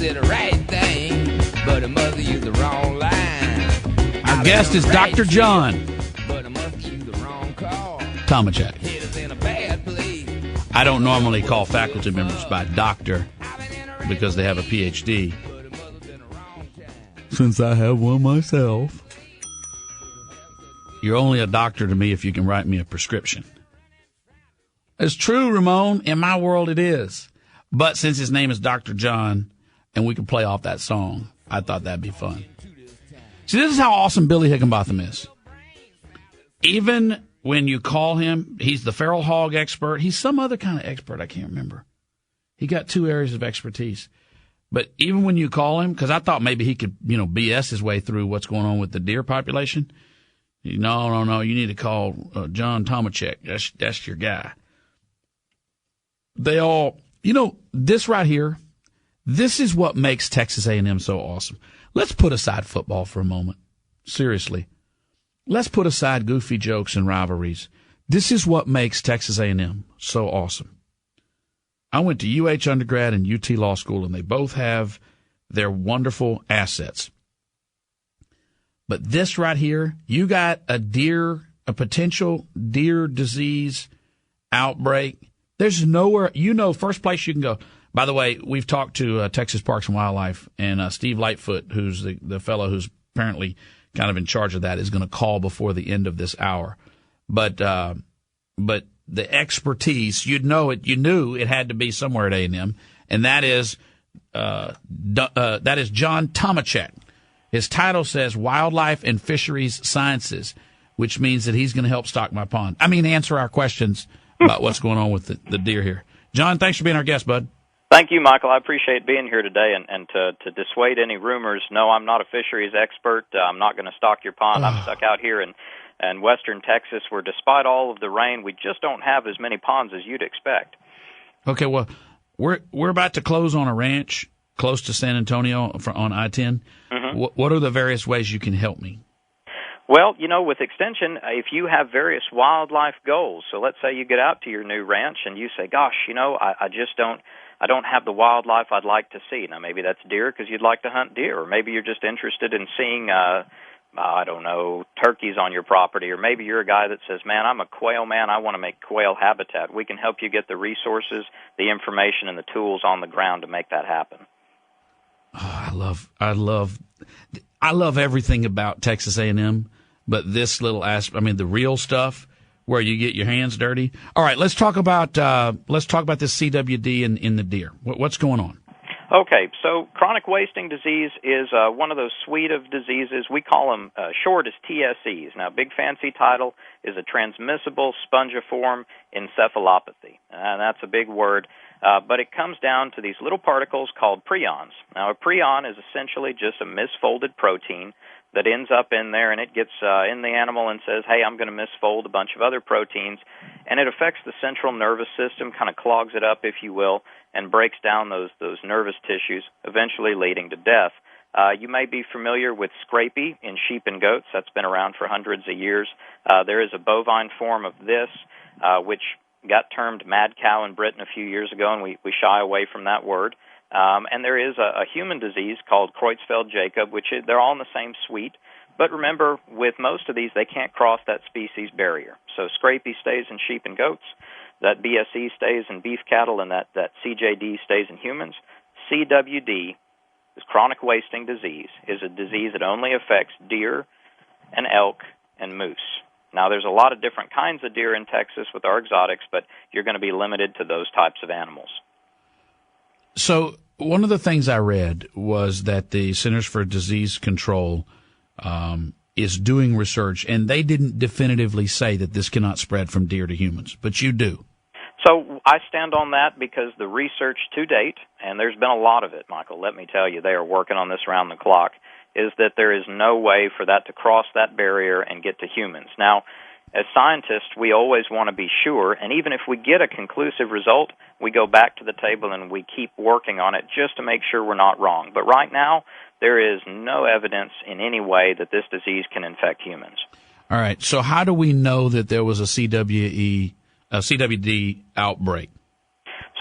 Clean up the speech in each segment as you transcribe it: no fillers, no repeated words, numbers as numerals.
said the right thing, but her mother used the wrong line. Our guest is Dr. John. But her mother used the wrong call. Tomecek. Hit us in a bad place. I don't normally call faculty members by doctor because they have a PhD. Since I have one myself. You're only a doctor to me if you can write me a prescription. It's true, Ramon. In my world, it is. But since his name is Dr. John, and we can play off that song, I thought that'd be fun. See, this is how awesome Billy Higginbotham is. Even when you call him, he's the feral hog expert. He's some other kind of expert. I can't remember. He got 2 areas of expertise. But even when you call him, because I thought maybe he could, BS his way through what's going on with the deer population. No. You need to call John Tomecek. That's your guy. They all, this right here, this is what makes Texas A&M so awesome. Let's put aside football for a moment. Seriously. Let's put aside goofy jokes and rivalries. This is what makes Texas A&M so awesome. I went to UH undergrad and UT Law School, and they both have their wonderful assets. But this right here, you got a potential deer disease outbreak. There's nowhere, first place you can go. By the way, we've talked to Texas Parks and Wildlife, and Steve Lightfoot, who's the fellow who's apparently kind of in charge of that, is going to call before the end of this hour. But the expertise, you knew it had to be somewhere at A&M, and that is John Tomecek. His title says Wildlife and Fisheries Sciences, which means that he's going to help stock my pond. Answer our questions about what's going on with the deer here. John, thanks for being our guest, bud. Thank you, Michael. I appreciate being here today, and to dissuade any rumors, no, I'm not a fisheries expert. I'm not going to stock your pond. I'm stuck out here in western Texas, where despite all of the rain, we just don't have as many ponds as you'd expect. Okay, well, we're about to close on a ranch close to San Antonio on I-10. Mm-hmm. What are the various ways you can help me? Well, with Extension, if you have various wildlife goals, so let's say you get out to your new ranch and you say, gosh, I don't have the wildlife I'd like to see. Now, maybe that's deer because you'd like to hunt deer, or maybe you're just interested in seeing, turkeys on your property, or maybe you're a guy that says, man, I'm a quail man, I want to make quail habitat. We can help you get the resources, the information, and the tools on the ground to make that happen. Oh, I love everything about Texas A&M, but this little aspect, the real stuff where you get your hands dirty. All right, let's talk about this CWD in the deer. What's going on? Okay, so chronic wasting disease is one of those suite of diseases. We call them short as TSEs. Now, big fancy title is a transmissible spongiform encephalopathy, and that's a big word. But it comes down to these little particles called prions. Now, a prion is essentially just a misfolded protein that ends up in there, and it gets in the animal and says, hey, I'm going to misfold a bunch of other proteins, and it affects the central nervous system, kind of clogs it up, if you will, and breaks down those nervous tissues, eventually leading to death. You may be familiar with scrapie in sheep and goats. That's been around for hundreds of years. There is a bovine form of this, which got termed mad cow in Britain a few years ago, and we shy away from that word. And there is a human disease called Creutzfeldt-Jakob, they're all in the same suite. But remember, with most of these, they can't cross that species barrier. So scrapie stays in sheep and goats, that BSE stays in beef cattle, and that CJD stays in humans. CWD, this chronic wasting disease, is a disease that only affects deer and elk and moose. Now, there's a lot of different kinds of deer in Texas with our exotics, but you're going to be limited to those types of animals. So one of the things I read was that the Centers for Disease Control is doing research, and they didn't definitively say that this cannot spread from deer to humans, but you do. So I stand on that because the research to date, and there's been a lot of it, Michael, let me tell you, they are working on this around the clock, is that there is no way for that to cross that barrier and get to humans. Now, as scientists, we always want to be sure, and even if we get a conclusive result, we go back to the table and we keep working on it just to make sure we're not wrong. But right now, there is no evidence in any way that this disease can infect humans. All right, so how do we know that there was a CWD outbreak?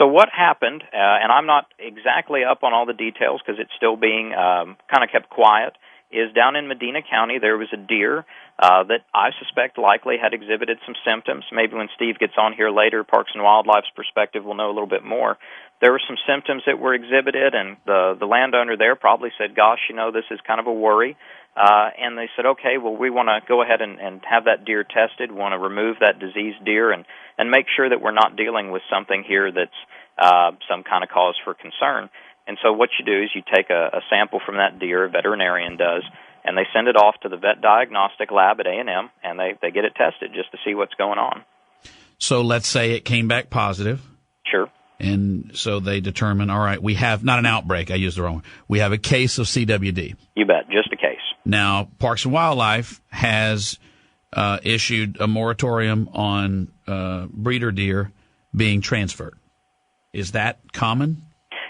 So what happened, and I'm not exactly up on all the details because it's still being kind of kept quiet, is down in Medina County there was a deer that I suspect likely had exhibited some symptoms. Maybe when Steve gets on here later, Parks and Wildlife's perspective will know a little bit more. There were some symptoms that were exhibited, and the landowner there probably said, gosh, this is kind of a worry. And they said, okay, well, we want to go ahead and have that deer tested. We want to remove that diseased deer and make sure that we're not dealing with something here that's some kind of cause for concern. And so what you do is you take a sample from that deer, a veterinarian does, and they send it off to the vet diagnostic lab at A&M, and they get it tested just to see what's going on. So let's say it came back positive. Sure. And so they determine, all right, we have not an outbreak. I used the wrong one. We have a case of CWD. You bet, just a case. Now, Parks and Wildlife has issued a moratorium on breeder deer being transferred. Is that common?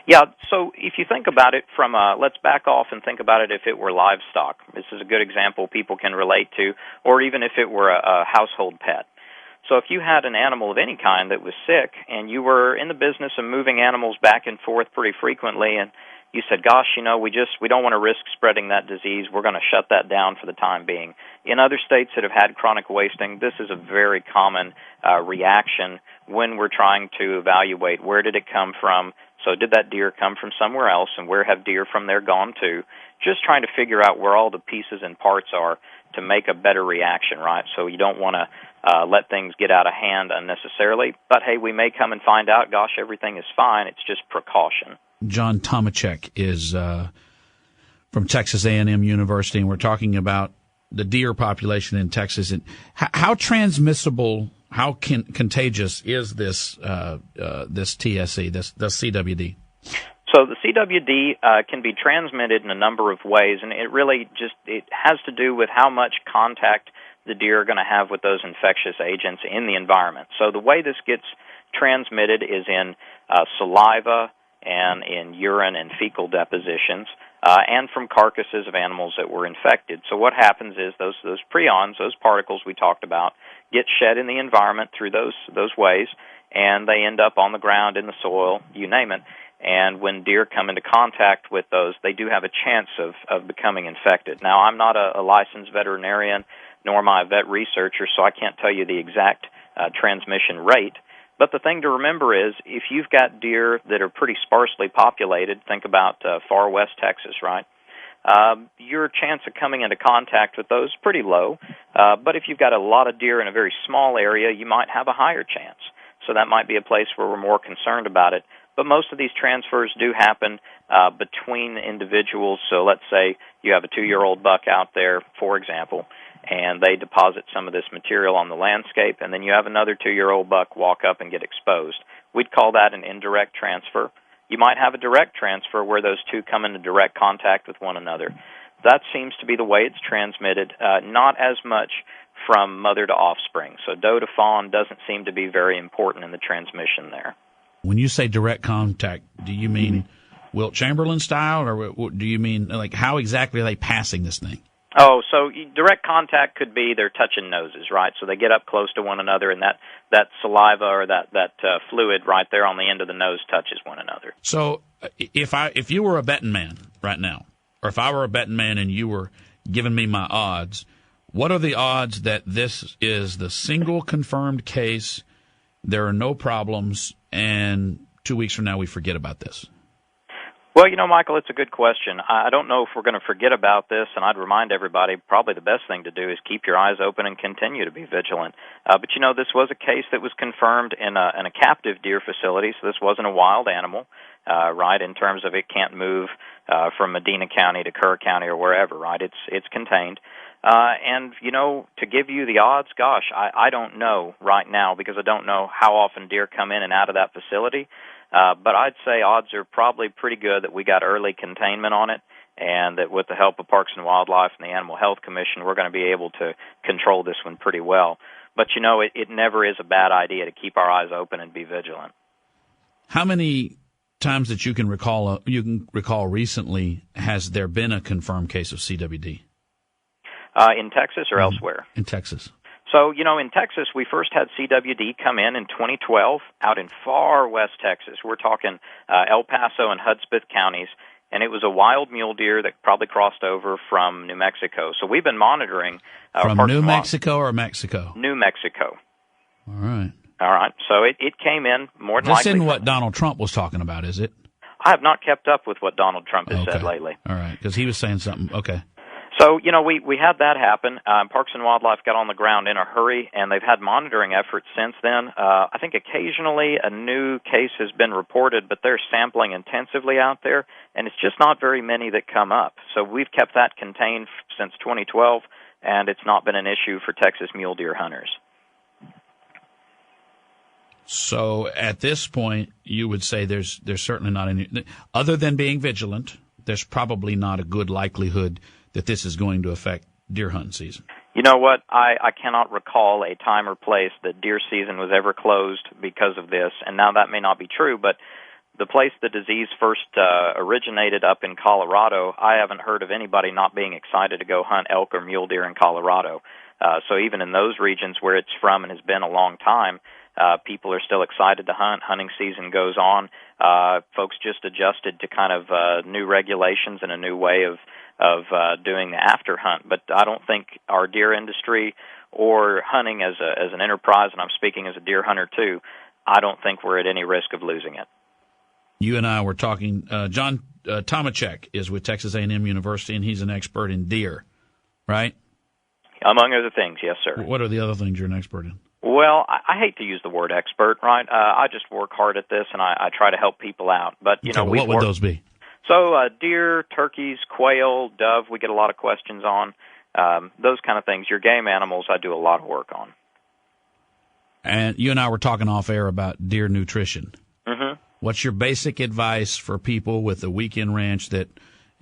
Yeah, so if you think about it from, let's back off and think about it if it were livestock. This is a good example people can relate to, or even if it were a household pet. So if you had an animal of any kind that was sick and you were in the business of moving animals back and forth pretty frequently and you said, gosh, we don't want to risk spreading that disease. We're going to shut that down for the time being. In other states that have had chronic wasting, this is a very common reaction when we're trying to evaluate where did it come from. So did that deer come from somewhere else, and where have deer from there gone to? Just trying to figure out where all the pieces and parts are to make a better reaction, right? So you don't want to let things get out of hand unnecessarily. But, hey, we may come and find out, gosh, everything is fine. It's just precaution. John Tomecek is from Texas A&M University, and we're talking about the deer population in Texas. And how transmissible, how contagious is this TSE, this CWD? So the CWD can be transmitted in a number of ways, and it has to do with how much contact the deer are going to have with those infectious agents in the environment. So the way this gets transmitted is in saliva and in urine and fecal depositions, and from carcasses of animals that were infected. So what happens is those prions, those particles we talked about, get shed in the environment through those ways, and they end up on the ground, in the soil, you name it. And when deer come into contact with those, they do have a chance of becoming infected. Now, I'm not a licensed veterinarian, nor am I a vet researcher, so I can't tell you the exact transmission rate. But the thing to remember is, if you've got deer that are pretty sparsely populated, think about far west Texas, right? Your chance of coming into contact with those is pretty low. But if you've got a lot of deer in a very small area, you might have a higher chance. So that might be a place where we're more concerned about it. But most of these transfers do happen between individuals. So let's say you have a 2-year-old buck out there, for example, and they deposit some of this material on the landscape, and then you have another 2-year-old buck walk up and get exposed. We'd call that an indirect transfer. You might have a direct transfer where those two come into direct contact with one another. That seems to be the way it's transmitted, not as much from mother to offspring. So doe to fawn doesn't seem to be very important in the transmission there. When you say direct contact, do you mean Wilt Chamberlain style, or do you mean, like, how exactly are they passing this thing? Oh, so direct contact could be they're touching noses, right? So they get up close to one another, and that saliva or that fluid right there on the end of the nose touches one another. So if you were a betting man right now, or if I were a betting man and you were giving me my odds, what are the odds that this is the single confirmed case, there are no problems, and 2 weeks from now we forget about this? Well, Michael, it's a good question. I don't know if we're going to forget about this, and I'd remind everybody probably the best thing to do is keep your eyes open and continue to be vigilant. But, this was a case that was confirmed in a captive deer facility, so this wasn't a wild animal, right, in terms of it can't move from Medina County to Kerr County or wherever, right? It's contained. And, to give you the odds, gosh, I don't know right now because I don't know how often deer come in and out of that facility. But I'd say odds are probably pretty good that we got early containment on it, and that with the help of Parks and Wildlife and the Animal Health Commission, we're going to be able to control this one pretty well. But, it never is a bad idea to keep our eyes open and be vigilant. How many times that you can recall recently has there been a confirmed case of CWD? In Texas or elsewhere? In Texas. So, in Texas, we first had CWD come in 2012 out in far west Texas. We're talking El Paso and Hudspeth counties, and it was a wild mule deer that probably crossed over from New Mexico. So we've been monitoring. From New Mexico or Mexico? New Mexico. All right. All right. So it came in more than likely. This isn't what Donald Trump was talking about, is it? I have not kept up with what Donald Trump has said lately. All right, because he was saying something. Okay. So, we had that happen. Parks and Wildlife got on the ground in a hurry, and they've had monitoring efforts since then. I think occasionally a new case has been reported, but they're sampling intensively out there, and it's just not very many that come up. So we've kept that contained since 2012, and it's not been an issue for Texas mule deer hunters. So at this point, you would say there's certainly not any, other than being vigilant, there's probably not a good likelihood that this is going to affect deer hunting season. You know what? I cannot recall a time or place that deer season was ever closed because of this, and now that may not be true, but the place the disease first originated up in Colorado, I haven't heard of anybody not being excited to go hunt elk or mule deer in Colorado. So even in those regions where it's from and has been a long time, people are still excited to hunt. Hunting season goes on. Folks just adjusted to kind of new regulations and a new way of doing the after hunt. But I don't think our deer industry or hunting as an enterprise, and I'm speaking as a deer hunter too, I don't think we're at any risk of losing it. You and I were talking. John Tomecek is with Texas A&M University, and he's an expert in deer, right? Among other things, yes, sir. What are the other things you're an expert in? Well, I hate to use the word expert, right? I just work hard at this, and I try to help people out. But what would those be? So deer, turkeys, quail, dove, we get a lot of questions on. Those kind of things. Your game animals, I do a lot of work on. And you and I were talking off air about deer nutrition. Mm-hmm. What's your basic advice for people with a weekend ranch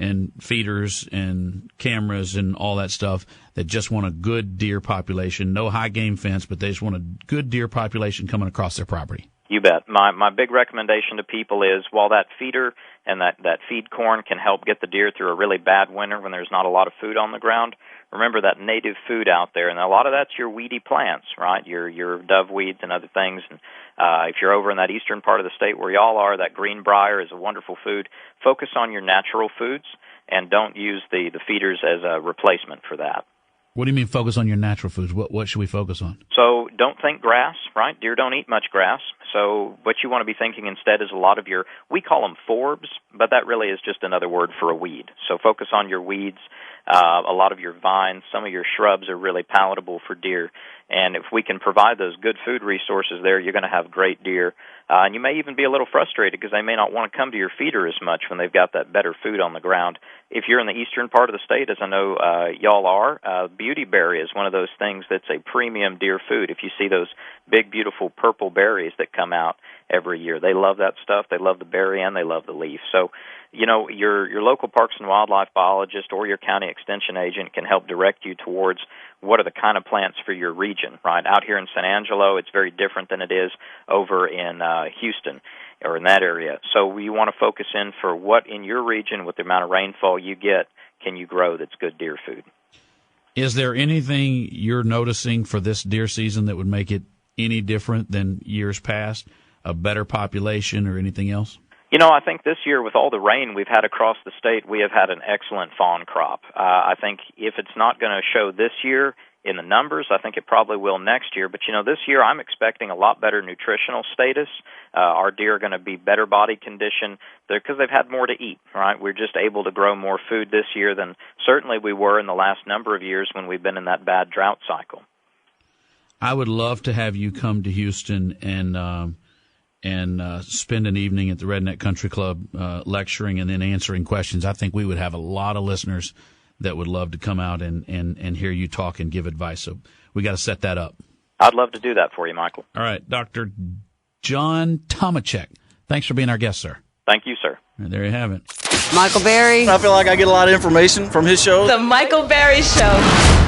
and feeders and cameras and all that stuff that just want a good deer population, no high game fence, but they just want a good deer population coming across their property? You bet. My big recommendation to people is while that feeder and that feed corn can help get the deer through a really bad winter when there's not a lot of food on the ground, remember that native food out there, and a lot of that's your weedy plants, right? Your dove weeds and other things. And if you're over in that eastern part of the state where y'all are, that greenbrier is a wonderful food. Focus on your natural foods and don't use the feeders as a replacement for that. What do you mean focus on your natural foods? What should we focus on? So don't think grass, right? Deer don't eat much grass. So what you want to be thinking instead is a lot of we call them forbs, but that really is just another word for a weed. So focus on your weeds, a lot of your vines, some of your shrubs are really palatable for deer. And if we can provide those good food resources there, you're going to have great deer. And you may even be a little frustrated because they may not want to come to your feeder as much when they've got that better food on the ground. If you're in the eastern part of the state, as I know y'all are, beauty berry is one of those things that's a premium deer food. If you see those big, beautiful purple berries that come out every year, they love that stuff. They love the berry and they love the leaf. So, your local Parks and Wildlife biologist or your county extension agent can help direct you towards what are the kind of plants for your region, right? Out here in San Angelo, it's very different than it is over in Houston or in that area. So you want to focus in for what in your region with the amount of rainfall you get can you grow that's good deer food. Is there anything you're noticing for this deer season that would make it any different than years past, a better population or anything else? I think this year with all the rain we've had across the state, we have had an excellent fawn crop. I think if it's not going to show this year in the numbers, I think it probably will next year. But, this year I'm expecting a lot better nutritional status. Our deer are going to be better body condition because they've had more to eat, right? We're just able to grow more food this year than certainly we were in the last number of years when we've been in that bad drought cycle. I would love to have you come to Houston and spend an evening at the Redneck Country Club lecturing and then answering questions. I think we would have a lot of listeners that would love to come out and hear you talk and give advice. So we got to set that up. I'd love to do that for you, Michael. All right, Dr. John Tomecek. Thanks for being our guest, sir. Thank you, sir. And there you have it. Michael Berry. I feel like I get a lot of information from his show. The Michael Berry Show.